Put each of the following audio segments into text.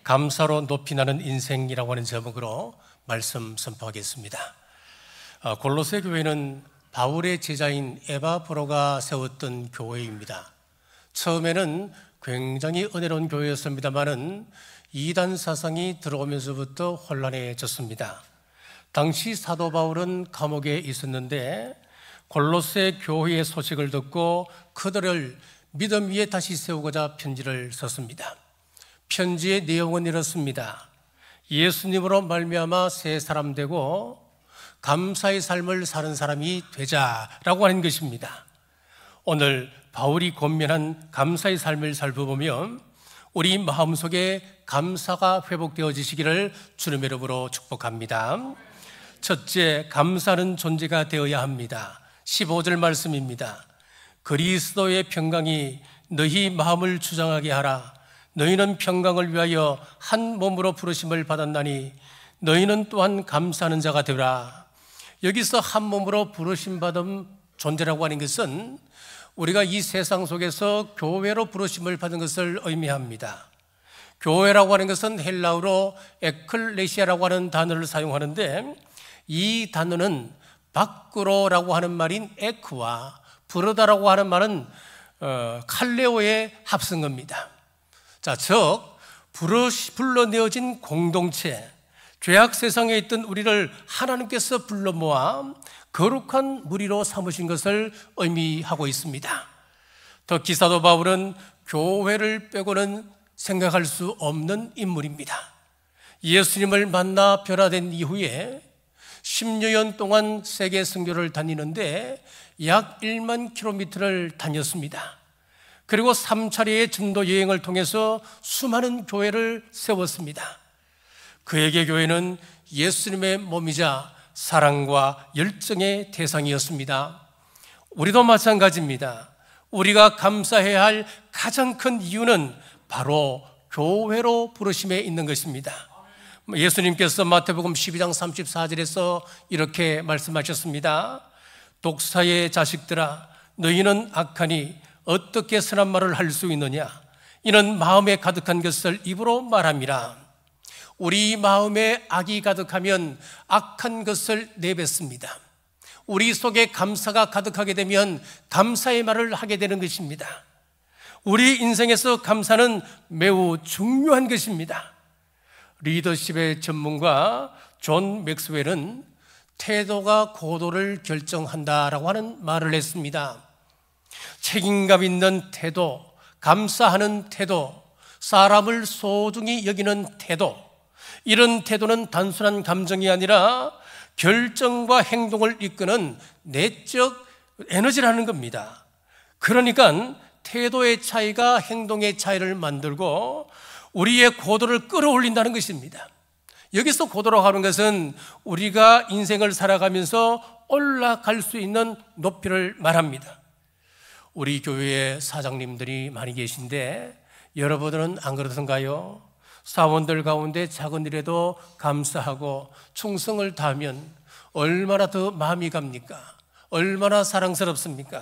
감사로 높이 나는 인생이라고 하는 제목으로 말씀 선포하겠습니다. 골로새 교회는 바울의 제자인 에바브로가 세웠던 교회입니다. 처음에는 굉장히 은혜로운 교회였습니다만은 이단 사상이 들어오면서부터 혼란해졌습니다. 당시 사도 바울은 감옥에 있었는데 골로새 교회의 소식을 듣고 그들을 믿음 위에 다시 세우고자 편지를 썼습니다. 편지의 내용은 이렇습니다. 예수님으로 말미암아 새 사람 되고 감사의 삶을 사는 사람이 되자라고 하는 것입니다. 오늘 바울이 권면한 감사의 삶을 살펴보면 우리 마음속에 감사가 회복되어지시기를 주님의 이름으로 축복합니다. 첫째, 감사는 존재가 되어야 합니다. 15절 말씀입니다. 그리스도의 평강이 너희 마음을 주장하게 하라. 너희는 평강을 위하여 한 몸으로 부르심을 받았나니 너희는 또한 감사하는 자가 되라. 여기서 한 몸으로 부르심 받은 존재라고 하는 것은 우리가 이 세상 속에서 교회로 부르심을 받은 것을 의미합니다. 교회라고 하는 것은 헬라어로 에클레시아라고 하는 단어를 사용하는데 이 단어는 밖으로라고 하는 말인 에크와 부르다라고 하는 말은 칼레오의 합성어입니다. 자, 즉 불러내어진 공동체, 죄악 세상에 있던 우리를 하나님께서 불러 모아 거룩한 무리로 삼으신 것을 의미하고 있습니다. 특히 사도 바울은 교회를 빼고는 생각할 수 없는 인물입니다. 예수님을 만나 변화된 이후에 10년 동안 세계 선교를 다니는데 약 1만 킬로미터를 다녔습니다. 그리고 3차례의 전도 여행을 통해서 수많은 교회를 세웠습니다. 그에게 교회는 예수님의 몸이자 사랑과 열정의 대상이었습니다. 우리도 마찬가지입니다. 우리가 감사해야 할 가장 큰 이유는 바로 교회로 부르심에 있는 것입니다. 예수님께서 마태복음 12장 34절에서 이렇게 말씀하셨습니다. 독사의 자식들아, 너희는 악하니 어떻게 선한 말을 할 수 있느냐? 이는 마음에 가득한 것을 입으로 말함이라. 우리 마음에 악이 가득하면 악한 것을 내뱉습니다. 우리 속에 감사가 가득하게 되면 감사의 말을 하게 되는 것입니다. 우리 인생에서 감사는 매우 중요한 것입니다. 리더십의 전문가 존 맥스웰은 태도가 고도를 결정한다라고 하는 말을 했습니다. 책임감 있는 태도, 감사하는 태도, 사람을 소중히 여기는 태도, 이런 태도는 단순한 감정이 아니라 결정과 행동을 이끄는 내적 에너지라는 겁니다. 그러니까 태도의 차이가 행동의 차이를 만들고 우리의 고도를 끌어올린다는 것입니다. 여기서 고도라고 하는 것은 우리가 인생을 살아가면서 올라갈 수 있는 높이를 말합니다. 우리 교회에 사장님들이 많이 계신데 여러분들은 안 그렇던가요? 사원들 가운데 작은 일에도 감사하고 충성을 다하면 얼마나 더 마음이 갑니까? 얼마나 사랑스럽습니까?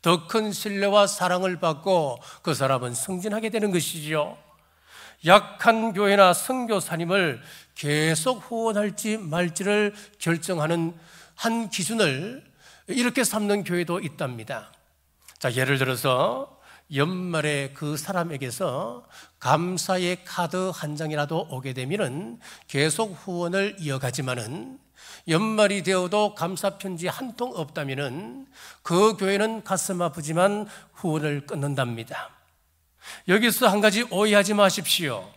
더 큰 신뢰와 사랑을 받고 그 사람은 승진하게 되는 것이죠. 약한 교회나 선교사님을 계속 후원할지 말지를 결정하는 한 기준을 이렇게 삼는 교회도 있답니다. 자, 예를 들어서 연말에 그 사람에게서 감사의 카드 한 장이라도 오게 되면은 계속 후원을 이어가지만은 연말이 되어도 감사 편지 한 통 없다면은 그 교회는 가슴 아프지만 후원을 끊는답니다. 여기서 한 가지 오해하지 마십시오.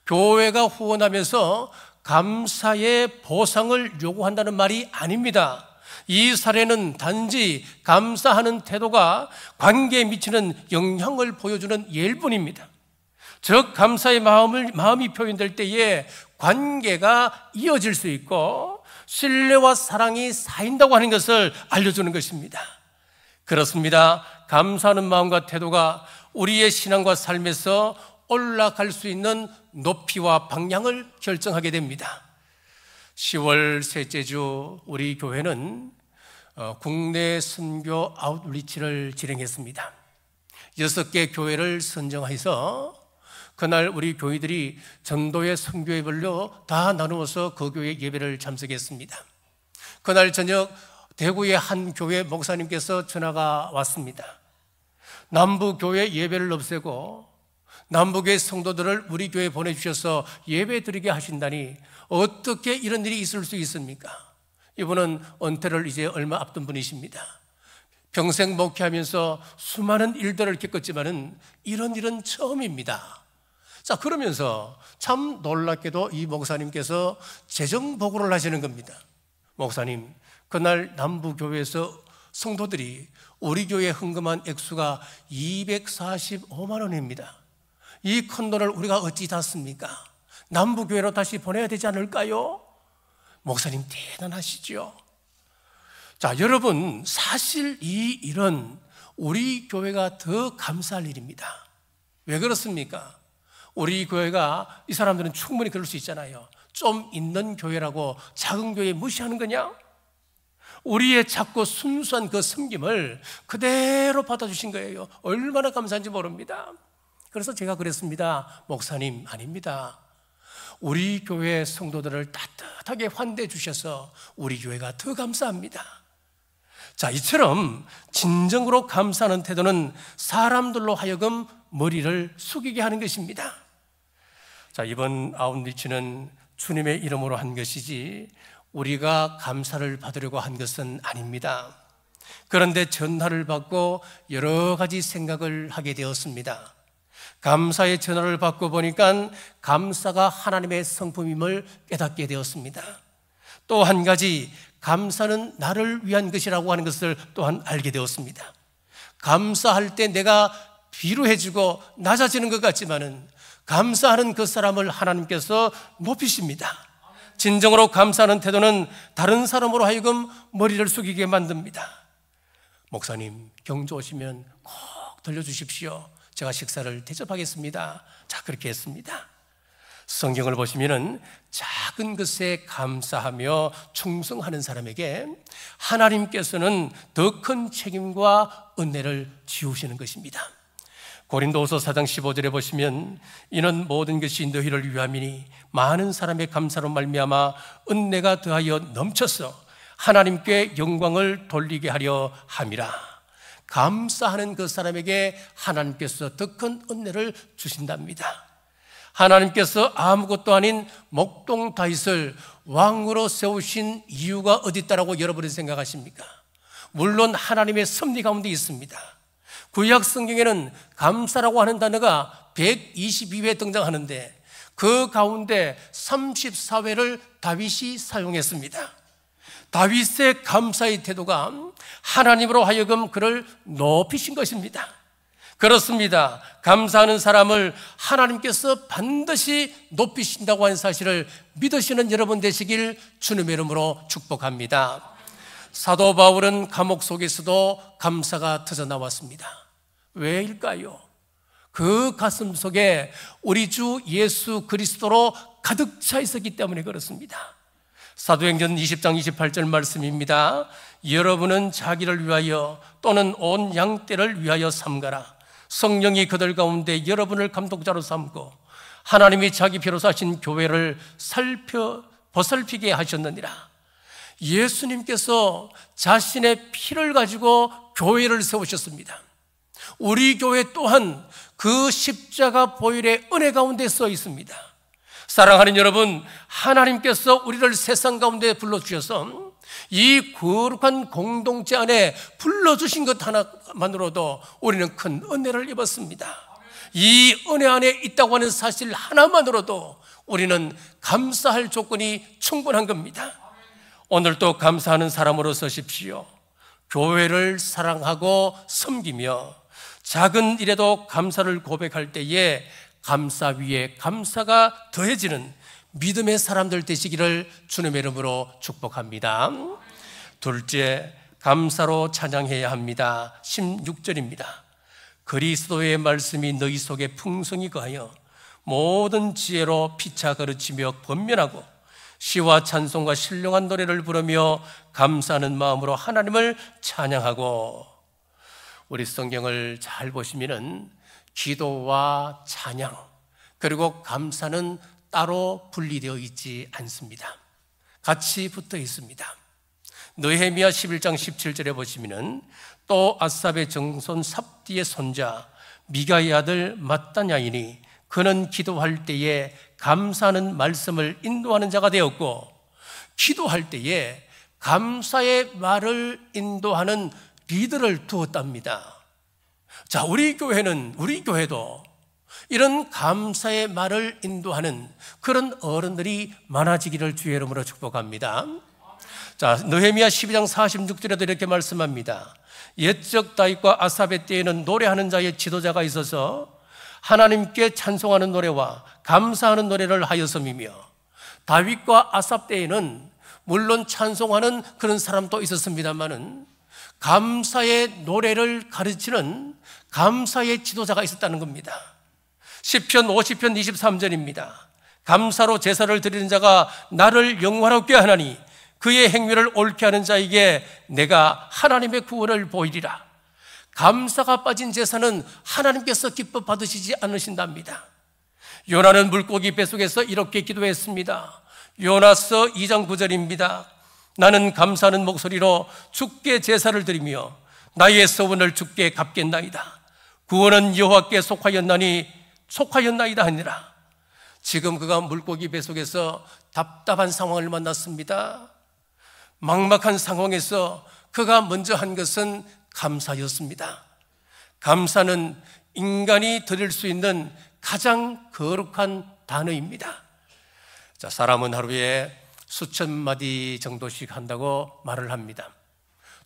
교회가 후원하면서 감사의 보상을 요구한다는 말이 아닙니다. 이 사례는 단지 감사하는 태도가 관계에 미치는 영향을 보여주는 예일 뿐입니다. 즉 감사의 마음이 표현될 때에 관계가 이어질 수 있고 신뢰와 사랑이 쌓인다고 하는 것을 알려주는 것입니다. 그렇습니다. 감사하는 마음과 태도가 우리의 신앙과 삶에서 올라갈 수 있는 높이와 방향을 결정하게 됩니다. 10월 셋째 주 우리 교회는 국내 선교 아웃리치를 진행했습니다. 6개 교회를 선정해서 그날 우리 교회들이 전도회 선교회별로 다 나누어서 그 교회 예배를 참석했습니다. 그날 저녁 대구의 한 교회 목사님께서 전화가 왔습니다. 남부교회 예배를 없애고 남부교회 성도들을 우리 교회에 보내주셔서 예배 드리게 하신다니 어떻게 이런 일이 있을 수 있습니까? 이분은 은퇴를 이제 얼마 앞둔 분이십니다. 평생 목회하면서 수많은 일들을 겪었지만은 이런 일은 처음입니다. 자, 그러면서 참 놀랍게도 이 목사님께서 재정보고를 하시는 겁니다. 목사님, 그날 남부교회에서 성도들이 우리 교회에 헌금한 액수가 245만 원입니다. 이 큰 돈을 우리가 어찌 닫습니까? 남부교회로 다시 보내야 되지 않을까요? 목사님 대단하시죠? 자, 여러분, 사실 이 일은 우리 교회가 더 감사할 일입니다. 왜 그렇습니까? 우리 교회가, 이 사람들은 충분히 그럴 수 있잖아요. 좀 있는 교회라고 작은 교회 무시하는 거냐? 우리의 작고 순수한 그 섬김을 그대로 받아주신 거예요. 얼마나 감사한지 모릅니다. 그래서 제가 그랬습니다. 목사님, 아닙니다. 우리 교회 성도들을 따뜻하게 환대해 주셔서 우리 교회가 더 감사합니다. 자, 이처럼 진정으로 감사하는 태도는 사람들로 하여금 머리를 숙이게 하는 것입니다. 자, 이번 아웃리치는 주님의 이름으로 한 것이지 우리가 감사를 받으려고 한 것은 아닙니다. 그런데 전화를 받고 여러 가지 생각을 하게 되었습니다. 감사의 전화를 받고 보니까 감사가 하나님의 성품임을 깨닫게 되었습니다. 또 한 가지, 감사는 나를 위한 것이라고 하는 것을 또한 알게 되었습니다. 감사할 때 내가 비루해지고 낮아지는 것 같지만은 감사하는 그 사람을 하나님께서 높이십니다. 진정으로 감사하는 태도는 다른 사람으로 하여금 머리를 숙이게 만듭니다. 목사님, 경주 오시면 꼭 들려주십시오. 제가 식사를 대접하겠습니다. 자, 그렇게 했습니다. 성경을 보시면은 작은 것에 감사하며 충성하는 사람에게 하나님께서는 더 큰 책임과 은혜를 지우시는 것입니다. 고린도후서 4장 15절에 보시면 이는 모든 것이 너희를 위함이니 많은 사람의 감사로 말미암아 은혜가 더하여 넘쳐서 하나님께 영광을 돌리게 하려 함이라. 감사하는 그 사람에게 하나님께서 더 큰 은혜를 주신답니다. 하나님께서 아무것도 아닌 목동 다윗을 왕으로 세우신 이유가 어디 있다라고 여러분이 생각하십니까? 물론 하나님의 섭리 가운데 있습니다. 구약 성경에는 감사라고 하는 단어가 122회 등장하는데 그 가운데 34회를 다윗이 사용했습니다. 다윗의 감사의 태도가 하나님으로 하여금 그를 높이신 것입니다. 그렇습니다. 감사하는 사람을 하나님께서 반드시 높이신다고 하는 사실을 믿으시는 여러분 되시길 주님의 이름으로 축복합니다. 사도 바울은 감옥 속에서도 감사가 터져나왔습니다. 왜일까요? 그 가슴 속에 우리 주 예수 그리스도로 가득 차 있었기 때문에 그렇습니다. 사도행전 20장 28절 말씀입니다. 여러분은 자기를 위하여 또는 온 양떼를 위하여 삼가라. 성령이 그들 가운데 여러분을 감독자로 삼고 하나님이 자기 피로 사신 교회를 보살피게 하셨느니라. 예수님께서 자신의 피를 가지고 교회를 세우셨습니다. 우리 교회 또한 그 십자가 보혈의 은혜 가운데 써 있습니다. 사랑하는 여러분, 하나님께서 우리를 세상 가운데 불러주셔서 이 거룩한 공동체 안에 불러주신 것 하나만으로도 우리는 큰 은혜를 입었습니다. 이 은혜 안에 있다고 하는 사실 하나만으로도 우리는 감사할 조건이 충분한 겁니다. 오늘도 감사하는 사람으로 서십시오. 교회를 사랑하고 섬기며 작은 일에도 감사를 고백할 때에 감사 위에 감사가 더해지는 믿음의 사람들 되시기를 주님의 이름으로 축복합니다. 둘째, 감사로 찬양해야 합니다. 16절입니다. 그리스도의 말씀이 너희 속에 풍성히 거하여 모든 지혜로 피차 가르치며 권면하고 시와 찬송과 신령한 노래를 부르며 감사하는 마음으로 하나님을 찬양하고. 우리 성경을 잘 보시면은 기도와 찬양, 그리고 감사는 따로 분리되어 있지 않습니다. 같이 붙어 있습니다. 느헤미야 11장 17절에 보시면은 또 아삽의 정손 삽디의 손자 미가의 아들 mattan야이니 그는 기도할 때에 감사하는 말씀을 인도하는 자가 되었고 기도할 때에 감사의 말을 인도하는 리더를 두었답니다. 자, 우리 교회도 이런 감사의 말을 인도하는 그런 어른들이 많아지기를 주의 이름으로 축복합니다. 자, 느헤미야 12장 46절에도 이렇게 말씀합니다. 옛적 다윗과 아삽의 때에는 노래하는 자의 지도자가 있어서 하나님께 찬송하는 노래와 감사하는 노래를 하였음이며 다윗과 아삽 때에는 물론 찬송하는 그런 사람도 있었습니다마는 감사의 노래를 가르치는 감사의 지도자가 있었다는 겁니다. 시편 50편 23절입니다. 감사로 제사를 드리는 자가 나를 영화롭게 하나니 그의 행위를 옳게 하는 자에게 내가 하나님의 구원을 보이리라. 감사가 빠진 제사는 하나님께서 기뻐 받으시지 않으신답니다. 요나는 물고기 뱃속에서 이렇게 기도했습니다. 요나서 2장 9절입니다. 나는 감사하는 목소리로 주께 제사를 드리며 나의 서원을 주께 갚겠나이다. 구원은 여호와께 속하였나이다 하니라. 지금 그가 물고기 뱃속에서 답답한 상황을 만났습니다. 막막한 상황에서 그가 먼저 한 것은 감사였습니다. 감사는 인간이 드릴 수 있는 가장 거룩한 단어입니다. 자, 사람은 하루에 수천 마디 정도씩 한다고 말을 합니다.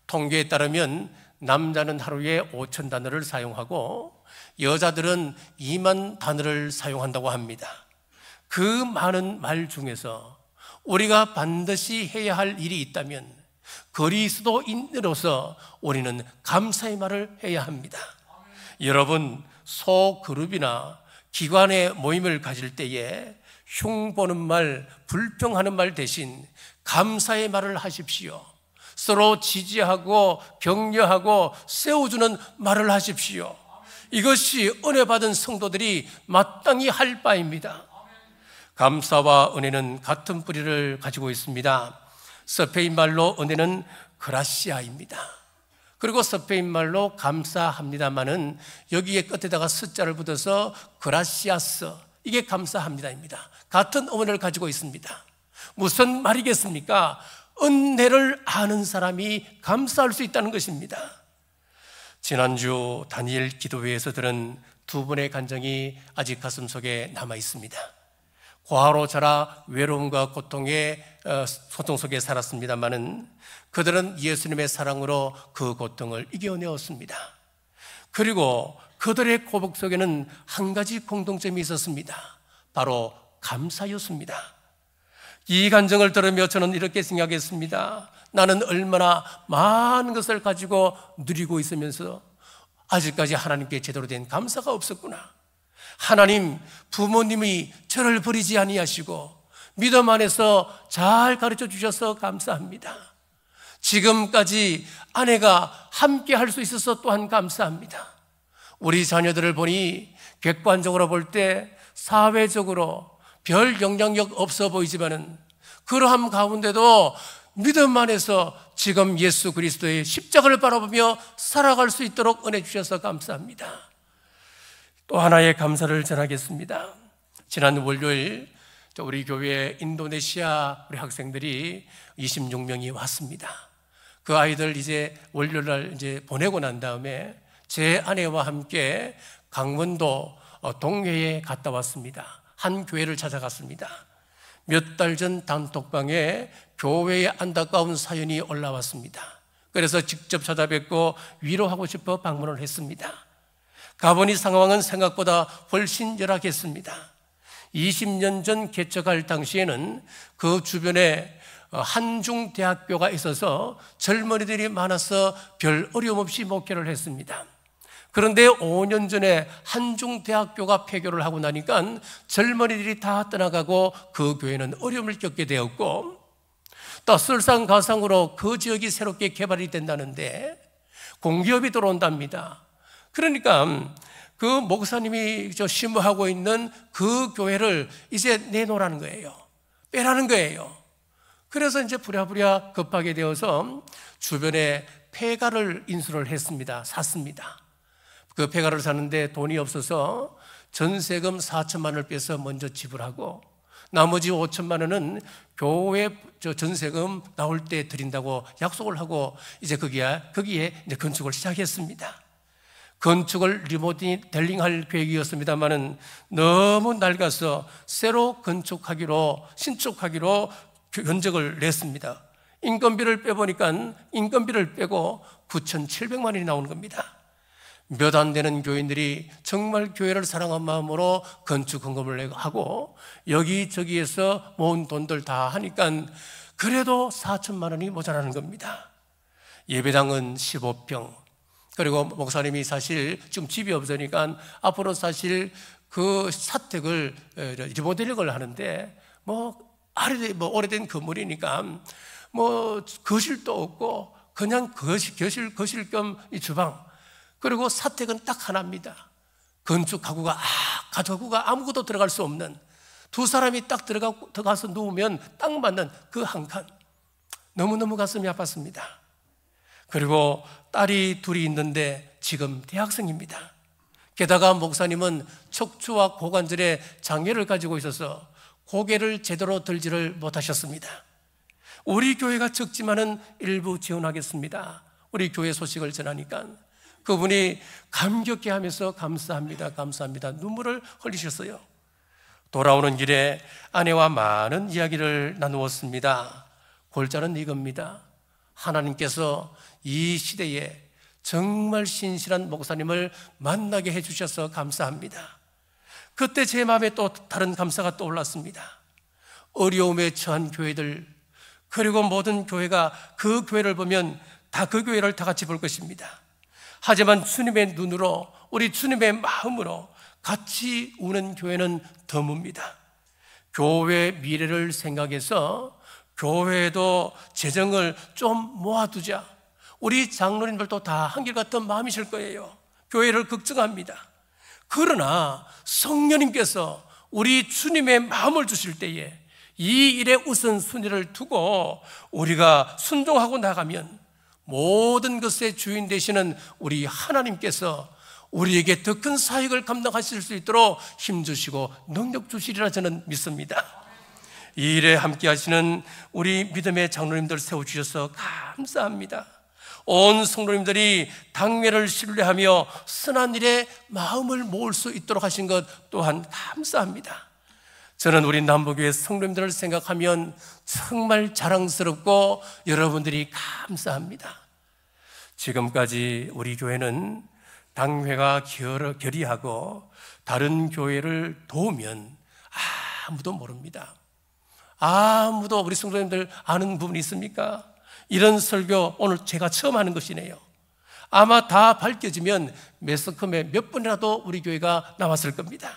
통계에 따르면 남자는 하루에 5천 단어를 사용하고 여자들은 2만 단어를 사용한다고 합니다. 그 많은 말 중에서 우리가 반드시 해야 할 일이 있다면 그리스도인으로서 우리는 감사의 말을 해야 합니다. 여러분, 소그룹이나 기관의 모임을 가질 때에 흉보는 말, 불평하는 말 대신 감사의 말을 하십시오. 서로 지지하고 격려하고 세워주는 말을 하십시오. 이것이 은혜 받은 성도들이 마땅히 할 바입니다. 감사와 은혜는 같은 뿌리를 가지고 있습니다. 스페인 말로 은혜는 그라시아입니다. 그리고 스페인 말로 감사합니다만은 여기에 끝에다가 숫자를 붙여서 그라시아스, 이게 감사합니다입니다. 같은 어원을 가지고 있습니다. 무슨 말이겠습니까? 은혜를 아는 사람이 감사할 수 있다는 것입니다. 지난주 다니엘 기도회에서 들은 두 분의 간증이 아직 가슴속에 남아 있습니다. 과로 자라 외로움과 고통의 고통 속에 살았습니다마는 그들은 예수님의 사랑으로 그 고통을 이겨내었습니다. 그리고 그들의 고백 속에는 한 가지 공통점이 있었습니다. 바로 감사였습니다. 이 간증을 들으며 저는 이렇게 생각했습니다. 나는 얼마나 많은 것을 가지고 누리고 있으면서 아직까지 하나님께 제대로 된 감사가 없었구나. 하나님, 부모님이 저를 버리지 아니하시고 믿음 안에서 잘 가르쳐 주셔서 감사합니다. 지금까지 아내가 함께 할 수 있어서 또한 감사합니다. 우리 자녀들을 보니 객관적으로 볼 때 사회적으로 별 영향력 없어 보이지만은 그러함 가운데도 믿음 안에서 지금 예수 그리스도의 십자가를 바라보며 살아갈 수 있도록 은혜 주셔서 감사합니다. 또 하나의 감사를 전하겠습니다. 지난 월요일 우리 교회 인도네시아 우리 학생들이 26명이 왔습니다. 그 아이들 이제 월요일날 이제 보내고 난 다음에 제 아내와 함께 강원도 동해에 갔다 왔습니다. 한 교회를 찾아갔습니다. 몇 달 전 단톡방에 교회의 안타까운 사연이 올라왔습니다. 그래서 직접 찾아뵙고 위로하고 싶어 방문을 했습니다. 가보니 상황은 생각보다 훨씬 열악했습니다. 20년 전 개척할 당시에는 그 주변에 한중대학교가 있어서 젊은이들이 많아서 별 어려움 없이 목회를 했습니다. 그런데 5년 전에 한중대학교가 폐교를 하고 나니까 젊은이들이 다 떠나가고 그 교회는 어려움을 겪게 되었고 또 설상가상으로 그 지역이 새롭게 개발이 된다는데 공기업이 들어온답니다. 그러니까 그 목사님이 심호하고 있는 그 교회를 이제 내놓으라는 거예요. 빼라는 거예요. 그래서 이제 부랴부랴 급하게 되어서 주변에 폐가를 인수를 했습니다. 샀습니다. 그 폐가를 사는데 돈이 없어서 전세금 4천만 원을 빼서 먼저 지불하고 나머지 5천만 원은 교회 전세금 나올 때 드린다고 약속을 하고 이제 거기에 이제 건축을 시작했습니다. 건축을 리모델링할 계획이었습니다만은 너무 낡아서 새로 신축하기로 견적을 냈습니다. 인건비를 빼보니까 인건비를 빼고 9,700만 원이 나오는 겁니다. 몇 안 되는 교인들이 정말 교회를 사랑한 마음으로 건축 헌금을 하고 여기저기에서 모은 돈들 다 하니까 그래도 4천만 원이 모자라는 겁니다. 예배당은 15평, 그리고 목사님이 사실 지금 집이 없으니까 앞으로 사실 그 사택을 리모델링을 하는데 오래된 건물이니까 거실도 없고 그냥 거실 겸 이 주방, 그리고 사택은 딱 하나입니다. 가구 가구가 아무것도 들어갈 수 없는, 두 사람이 딱 들어가서 누우면 딱 맞는 그 한 칸. 너무너무 가슴이 아팠습니다. 그리고 딸이 둘이 있는데 지금 대학생입니다. 게다가 목사님은 척추와 고관절에 장애를 가지고 있어서 고개를 제대로 들지를 못하셨습니다. 우리 교회가 적지만은 일부 지원하겠습니다. 우리 교회 소식을 전하니까 그분이 감격해 하면서 감사합니다, 감사합니다 눈물을 흘리셨어요. 돌아오는 길에 아내와 많은 이야기를 나누었습니다. 골자는 이겁니다. 하나님께서 이 시대에 정말 신실한 목사님을 만나게 해주셔서 감사합니다. 그때 제 마음에 또 다른 감사가 떠올랐습니다. 어려움에 처한 교회들, 그리고 모든 교회가 그 교회를 보면 다 그 교회를 다 같이 볼 것입니다. 하지만 주님의 눈으로, 우리 주님의 마음으로 같이 우는 교회는 드뭅니다. 교회 미래를 생각해서 교회도 재정을 좀 모아두자. 우리 장로님들도 다 한결같은 마음이실 거예요. 교회를 걱정합니다. 그러나 성령님께서 우리 주님의 마음을 주실 때에 이 일에 우선순위를 두고 우리가 순종하고 나가면 모든 것의 주인 되시는 우리 하나님께서 우리에게 더 큰 사역을 감당하실 수 있도록 힘주시고 능력 주시리라 저는 믿습니다. 이 일에 함께 하시는 우리 믿음의 장로님들 세워주셔서 감사합니다. 온 성도님들이 당회를 신뢰하며 선한 일에 마음을 모을 수 있도록 하신 것 또한 감사합니다. 저는 우리 남부교회 성도님들을 생각하면 정말 자랑스럽고 여러분들이 감사합니다. 지금까지 우리 교회는 당회가 결의하고 다른 교회를 도우면 아무도 모릅니다. 아무도 우리 성도님들 아는 부분이 있습니까? 이런 설교 오늘 제가 처음 하는 것이네요. 아마 다 밝혀지면 매스컴에 몇 번이라도 우리 교회가 나왔을 겁니다.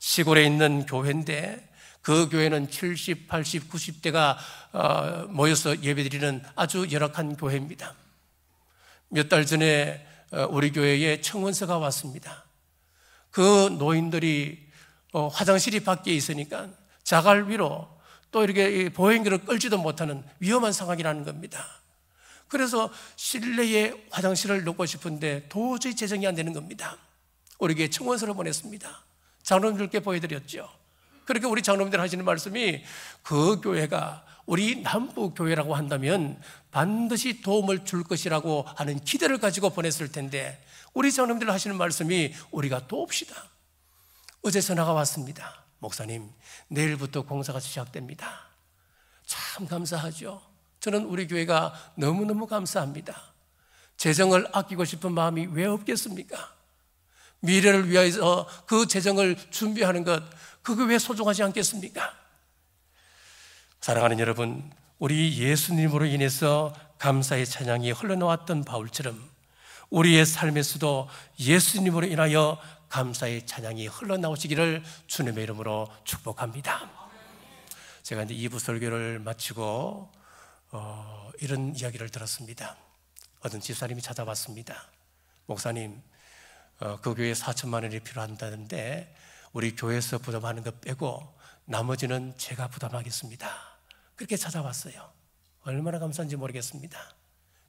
시골에 있는 교회인데 그 교회는 70, 80, 90대가 모여서 예배드리는 아주 열악한 교회입니다. 몇 달 전에 우리 교회에 청원서가 왔습니다. 그 노인들이 화장실이 밖에 있으니까 자갈 위로 또 이렇게 보행기를 끌지도 못하는 위험한 상황이라는 겁니다. 그래서 실내에 화장실을 놓고 싶은데 도저히 재정이 안 되는 겁니다. 우리 교회에 청원서를 보냈습니다. 장로님들께 보여드렸죠. 그렇게 우리 장로님들 하시는 말씀이 그 교회가 우리 남부교회라고 한다면 반드시 도움을 줄 것이라고 하는 기대를 가지고 보냈을 텐데 우리 장로님들 하시는 말씀이 우리가 돕시다. 어제 전화가 왔습니다. 목사님, 내일부터 공사가 시작됩니다. 참 감사하죠. 저는 우리 교회가 너무너무 감사합니다. 재정을 아끼고 싶은 마음이 왜 없겠습니까? 미래를 위해서 그 재정을 준비하는 것, 그게 왜 소중하지 않겠습니까? 사랑하는 여러분, 우리 예수님으로 인해서 감사의 찬양이 흘러나왔던 바울처럼 우리의 삶에서도 예수님으로 인하여 감사의 찬양이 흘러나오시기를 주님의 이름으로 축복합니다. 제가 이제 2부 설교를 마치고 이런 이야기를 들었습니다. 어떤 집사님이 찾아왔습니다. 목사님, 그 교회에 4천만 원이 필요한다는데 우리 교회에서 부담하는 것 빼고 나머지는 제가 부담하겠습니다. 그렇게 찾아왔어요. 얼마나 감사한지 모르겠습니다.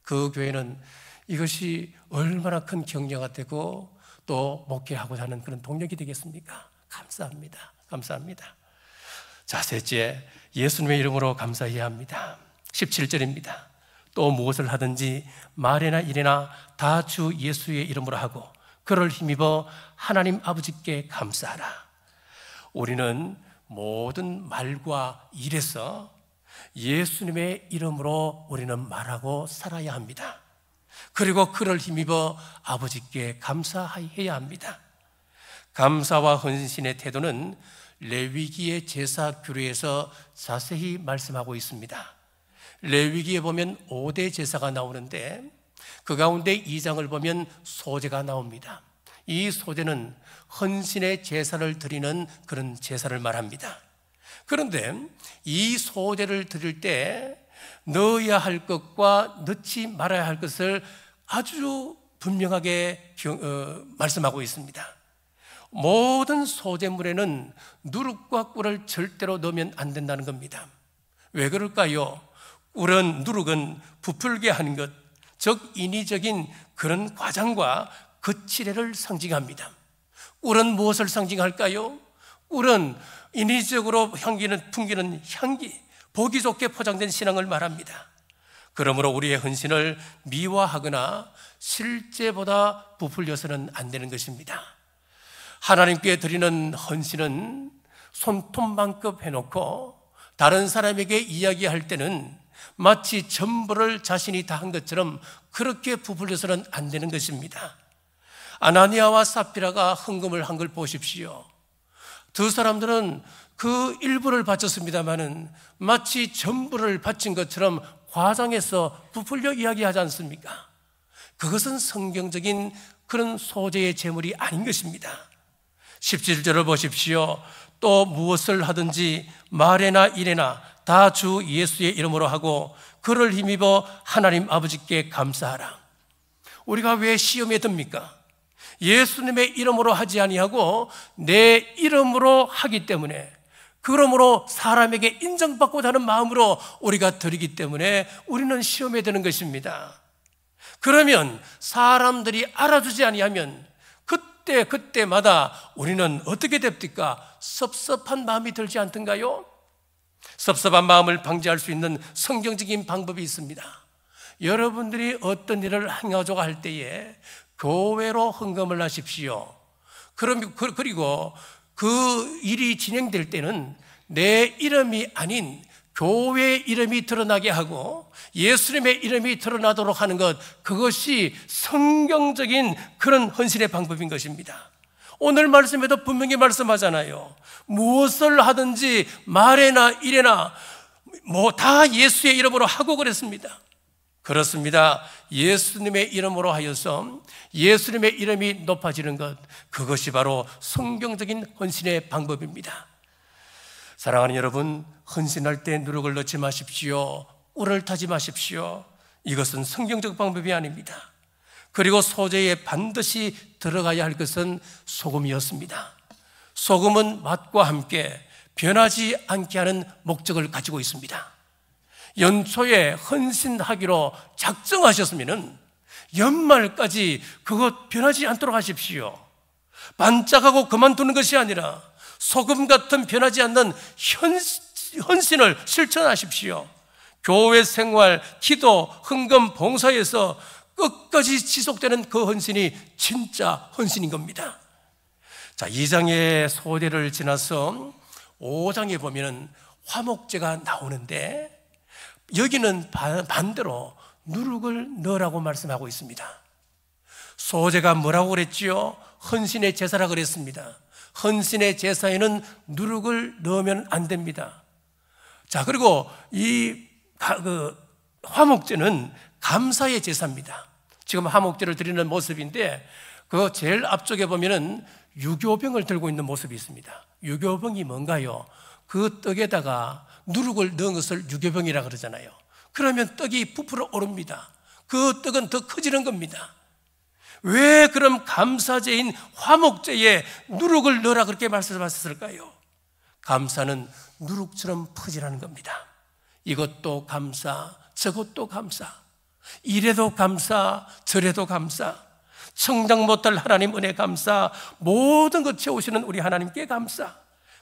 그 교회는 이것이 얼마나 큰 격려가 되고 또 목회하고자 하는 그런 동력이 되겠습니까? 감사합니다. 감사합니다. 자, 셋째, 예수님의 이름으로 감사해야 합니다. 17절입니다. 또 무엇을 하든지 말이나 일이나 다 주 예수의 이름으로 하고 그를 힘입어 하나님 아버지께 감사하라. 우리는 모든 말과 일에서 예수님의 이름으로 우리는 말하고 살아야 합니다. 그리고 그를 힘입어 아버지께 감사해야 합니다. 감사와 헌신의 태도는 레위기의 제사 규례에서 자세히 말씀하고 있습니다. 레위기에 보면 5대 제사가 나오는데 그 가운데 2장을 보면 소제가 나옵니다. 이 소제는 헌신의 제사를 드리는 그런 제사를 말합니다. 그런데 이 소제를 드릴 때 넣어야 할 것과 넣지 말아야 할 것을 아주 분명하게 말씀하고 있습니다. 모든 소제물에는 누룩과 꿀을 절대로 넣으면 안 된다는 겁니다. 왜 그럴까요? 누룩은 부풀게 하는 것, 즉 인위적인 그런 과장과 거칠애를 상징합니다. 꿀은 무엇을 상징할까요? 꿀은 인위적으로 풍기는 향기, 보기 좋게 포장된 신앙을 말합니다. 그러므로 우리의 헌신을 미화하거나 실제보다 부풀려서는 안 되는 것입니다. 하나님께 드리는 헌신은 손톱만큼 해놓고 다른 사람에게 이야기할 때는 마치 전부를 자신이 다 한 것처럼 그렇게 부풀려서는 안 되는 것입니다. 아나니아와 삽비라가 헌금을 한 걸 보십시오. 두 사람들은 그 일부를 바쳤습니다마는 마치 전부를 바친 것처럼 과장해서 부풀려 이야기하지 않습니까? 그것은 성경적인 그런 소재의 제물이 아닌 것입니다. 17절을 보십시오. 또 무엇을 하든지 말에나 일에나 다 주 예수의 이름으로 하고 그를 힘입어 하나님 아버지께 감사하라. 우리가 왜 시험에 듭니까? 예수님의 이름으로 하지 아니하고 내 이름으로 하기 때문에, 그러므로 사람에게 인정받고자 하는 마음으로 우리가 드리기 때문에 우리는 시험에 드는 것입니다. 그러면 사람들이 알아주지 아니하면 그때마다 우리는 어떻게 됩니까? 섭섭한 마음이 들지 않던가요? 섭섭한 마음을 방지할 수 있는 성경적인 방법이 있습니다. 여러분들이 어떤 일을 행하자고 할 때에 교회로 헌금을 하십시오. 그리고 그 일이 진행될 때는 내 이름이 아닌 교회의 이름이 드러나게 하고 예수님의 이름이 드러나도록 하는 것, 그것이 성경적인 그런 헌신의 방법인 것입니다. 오늘 말씀에도 분명히 말씀하잖아요. 무엇을 하든지 말에나 일에나 다 예수의 이름으로 하고 그랬습니다. 그렇습니다. 예수님의 이름으로 하여서 예수님의 이름이 높아지는 것, 그것이 바로 성경적인 헌신의 방법입니다. 사랑하는 여러분, 헌신할 때 누룩을 넣지 마십시오. 꿀을 타지 마십시오. 이것은 성경적 방법이 아닙니다. 그리고 소재에 반드시 들어가야 할 것은 소금이었습니다. 소금은 맛과 함께 변하지 않게 하는 목적을 가지고 있습니다. 연초에 헌신하기로 작정하셨으면 연말까지 그것 변하지 않도록 하십시오. 반짝하고 그만두는 것이 아니라 소금 같은 변하지 않는 헌신을 실천하십시오. 교회 생활, 기도, 헌금, 봉사에서 끝까지 지속되는 그 헌신이 진짜 헌신인 겁니다. 자, 2장의 소대를 지나서 5장에 보면 화목제가 나오는데 여기는 반대로 누룩을 넣으라고 말씀하고 있습니다. 소제가 뭐라고 그랬지요? 헌신의 제사라 그랬습니다. 헌신의 제사에는 누룩을 넣으면 안 됩니다. 자, 그리고 화목제는 감사의 제사입니다. 지금 화목제를 드리는 모습인데 그 제일 앞쪽에 보면은 유교병을 들고 있는 모습이 있습니다. 유교병이 뭔가요? 그 떡에다가 누룩을 넣은 것을 유교병이라 그러잖아요. 그러면 떡이 부풀어 오릅니다. 그 떡은 더 커지는 겁니다. 왜 그럼 감사제인 화목제에 누룩을 넣으라 그렇게 말씀하셨을까요? 감사는 누룩처럼 퍼지라는 겁니다. 이것도 감사, 저것도 감사, 이래도 감사, 저래도 감사, 청정 못할 하나님 은혜 감사, 모든 것 채우시는 우리 하나님께 감사.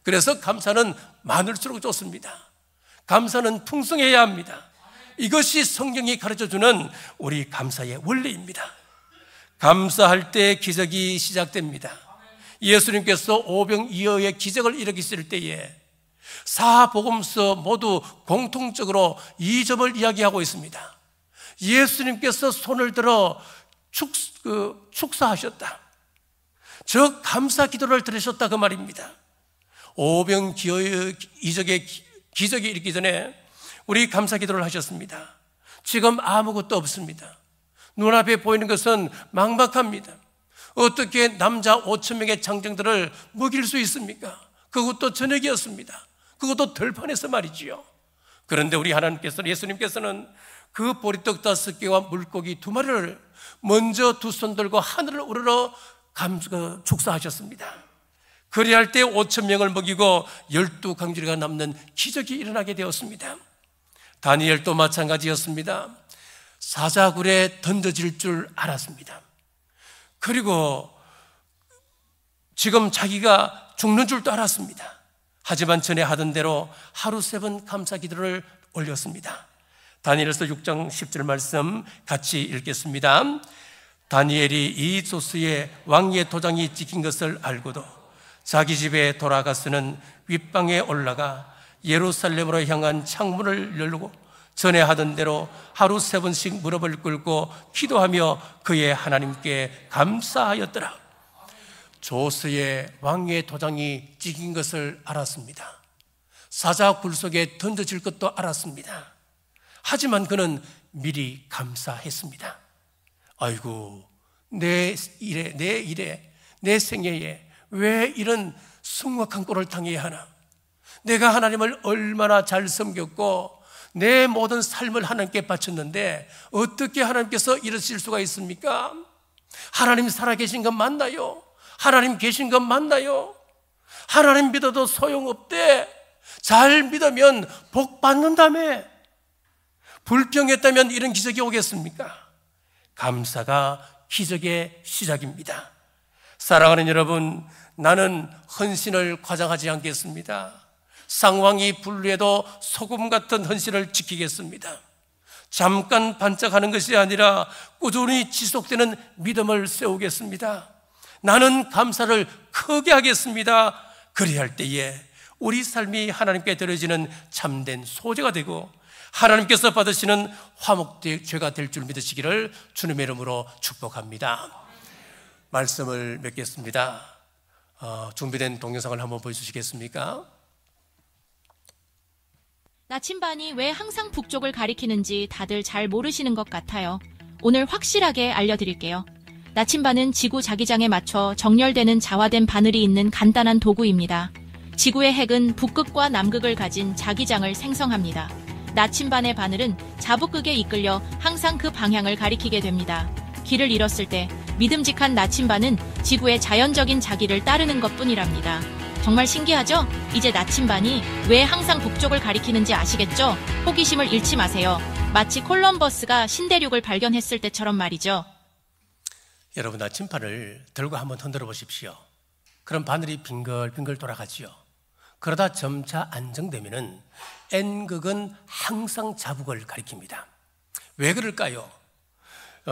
그래서 감사는 많을수록 좋습니다. 감사는 풍성해야 합니다. 이것이 성경이 가르쳐주는 우리 감사의 원리입니다. 감사할 때 기적이 시작됩니다. 예수님께서 오병이어의 기적을 일으키실 때에 사복음서 모두 공통적으로 이 점을 이야기하고 있습니다. 예수님께서 손을 들어 축사하셨다. 즉 감사 기도를 들으셨다 그 말입니다. 오병이어의 이적의 기적이 일기 전에 우리 감사 기도를 하셨습니다. 지금 아무것도 없습니다. 눈앞에 보이는 것은 막막합니다. 어떻게 남자 5,000명의 장정들을 먹일 수 있습니까? 그것도 저녁이었습니다. 그것도 덜판에서 말이지요. 그런데 우리 하나님께서는, 예수님께서는 그 보리떡 5개와 물고기 2마리를 먼저 두 손 들고 하늘을 우러러 축사하셨습니다. 그리할 때 5,000명을 먹이고 12강주리가 남는 기적이 일어나게 되었습니다. 다니엘도 마찬가지였습니다. 사자굴에 던져질 줄 알았습니다. 그리고 지금 자기가 죽는 줄도 알았습니다. 하지만 전에 하던 대로 하루 3번 감사 기도를 올렸습니다. 다니엘서 6장 10절 말씀 같이 읽겠습니다. 다니엘이 이 조스의 왕위의 도장이 찍힌 것을 알고도 자기 집에 돌아가서는 윗방에 올라가 예루살렘으로 향한 창문을 열고 전에 하던 대로 하루 3번씩 무릎을 꿇고 기도하며 그의 하나님께 감사하였더라. 조스의 왕위의 도장이 찍힌 것을 알았습니다. 사자굴 속에 던져질 것도 알았습니다. 하지만 그는 미리 감사했습니다. 아이고, 내 일에, 내 생애에 왜 이런 숭악한 꼴을 당해야 하나? 내가 하나님을 얼마나 잘 섬겼고 내 모든 삶을 하나님께 바쳤는데 어떻게 하나님께서 이러실 수가 있습니까? 하나님 살아계신 건 맞나요? 하나님 계신 건 맞나요? 하나님 믿어도 소용없대. 잘 믿으면 복 받는다며. 불평했다면 이런 기적이 오겠습니까? 감사가 기적의 시작입니다. 사랑하는 여러분, 나는 헌신을 과장하지 않겠습니다. 상황이 불리해도 소금 같은 헌신을 지키겠습니다. 잠깐 반짝하는 것이 아니라 꾸준히 지속되는 믿음을 세우겠습니다. 나는 감사를 크게 하겠습니다. 그리할 때에 우리 삶이 하나님께 드려지는 참된 소재가 되고 하나님께서 받으시는 화목제가 될 줄 믿으시기를 주님의 이름으로 축복합니다. 말씀을 맺겠습니다. 준비된 동영상을 한번 보여주시겠습니까? 나침반이 왜 항상 북쪽을 가리키는지 다들 잘 모르시는 것 같아요. 오늘 확실하게 알려드릴게요. 나침반은 지구 자기장에 맞춰 정렬되는 자화된 바늘이 있는 간단한 도구입니다. 지구의 핵은 북극과 남극을 가진 자기장을 생성합니다. 나침반의 바늘은 자북극에 이끌려 항상 그 방향을 가리키게 됩니다. 길을 잃었을 때 믿음직한 나침반은 지구의 자연적인 자기를 따르는 것뿐이랍니다. 정말 신기하죠? 이제 나침반이 왜 항상 북쪽을 가리키는지 아시겠죠? 호기심을 잃지 마세요. 마치 콜럼버스가 신대륙을 발견했을 때처럼 말이죠. 여러분, 나침반을 들고 한번 흔들어 보십시오. 그럼 바늘이 빙글빙글 돌아가지요. 그러다 점차 안정되면은 N극은 항상 자북을 가리킵니다. 왜 그럴까요?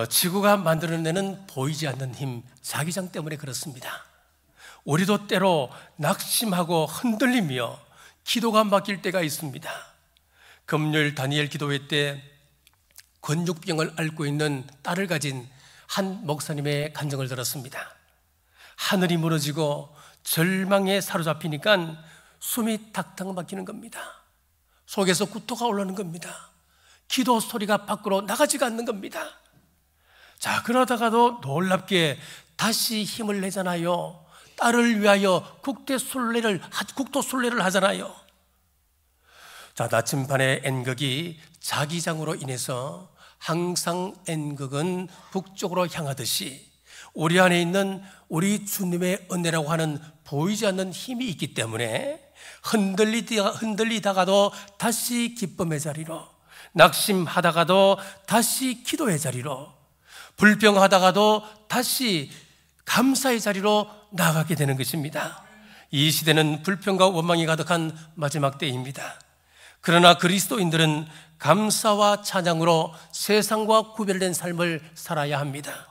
지구가 만들어내는 보이지 않는 힘, 자기장 때문에 그렇습니다. 우리도 때로 낙심하고 흔들리며 기도가 막힐 때가 있습니다. 금요일 다니엘 기도회 때 권육병을 앓고 있는 딸을 가진 한 목사님의 간증을 들었습니다. 하늘이 무너지고 절망에 사로잡히니까 숨이 탁탁 막히는 겁니다. 속에서 구토가 올라오는 겁니다. 기도 소리가 밖으로 나가지가 않는 겁니다. 자, 그러다가도 놀랍게 다시 힘을 내잖아요. 딸을 위하여 국토 순례를 하잖아요. 자, 나침반의 N극이 자기장으로 인해서 항상 N극은 북쪽으로 향하듯이 우리 안에 있는 우리 주님의 은혜라고 하는 보이지 않는 힘이 있기 때문에 흔들리다가도 다시 기쁨의 자리로, 낙심하다가도 다시 기도의 자리로, 불평하다가도 다시 감사의 자리로 나아가게 되는 것입니다. 이 시대는 불평과 원망이 가득한 마지막 때입니다. 그러나 그리스도인들은 감사와 찬양으로 세상과 구별된 삶을 살아야 합니다.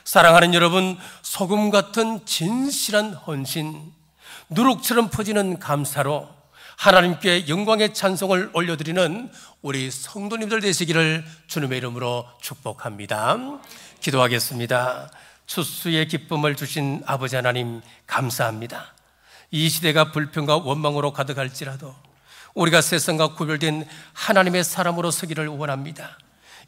사랑하는 여러분, 소금 같은 진실한 헌신, 누룩처럼 퍼지는 감사로 하나님께 영광의 찬송을 올려드리는 우리 성도님들 되시기를 주님의 이름으로 축복합니다. 기도하겠습니다. 추수의 기쁨을 주신 아버지 하나님 감사합니다. 이 시대가 불평과 원망으로 가득할지라도 우리가 세상과 구별된 하나님의 사람으로 서기를 원합니다.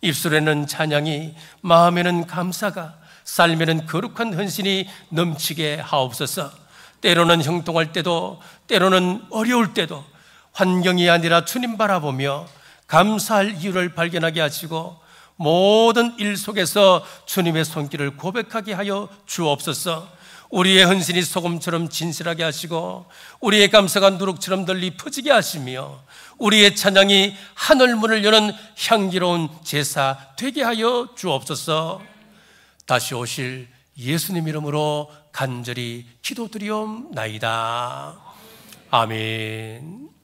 입술에는 찬양이, 마음에는 감사가, 삶에는 거룩한 헌신이 넘치게 하옵소서. 때로는 형통할 때도, 때로는 어려울 때도 환경이 아니라 주님 바라보며 감사할 이유를 발견하게 하시고 모든 일 속에서 주님의 손길을 고백하게 하여 주옵소서. 우리의 헌신이 소금처럼 진실하게 하시고 우리의 감사가 누룩처럼 널리 퍼지게 하시며 우리의 찬양이 하늘문을 여는 향기로운 제사 되게 하여 주옵소서. 다시 오실 예수님 이름으로 간절히 기도드리옵나이다. 아멘.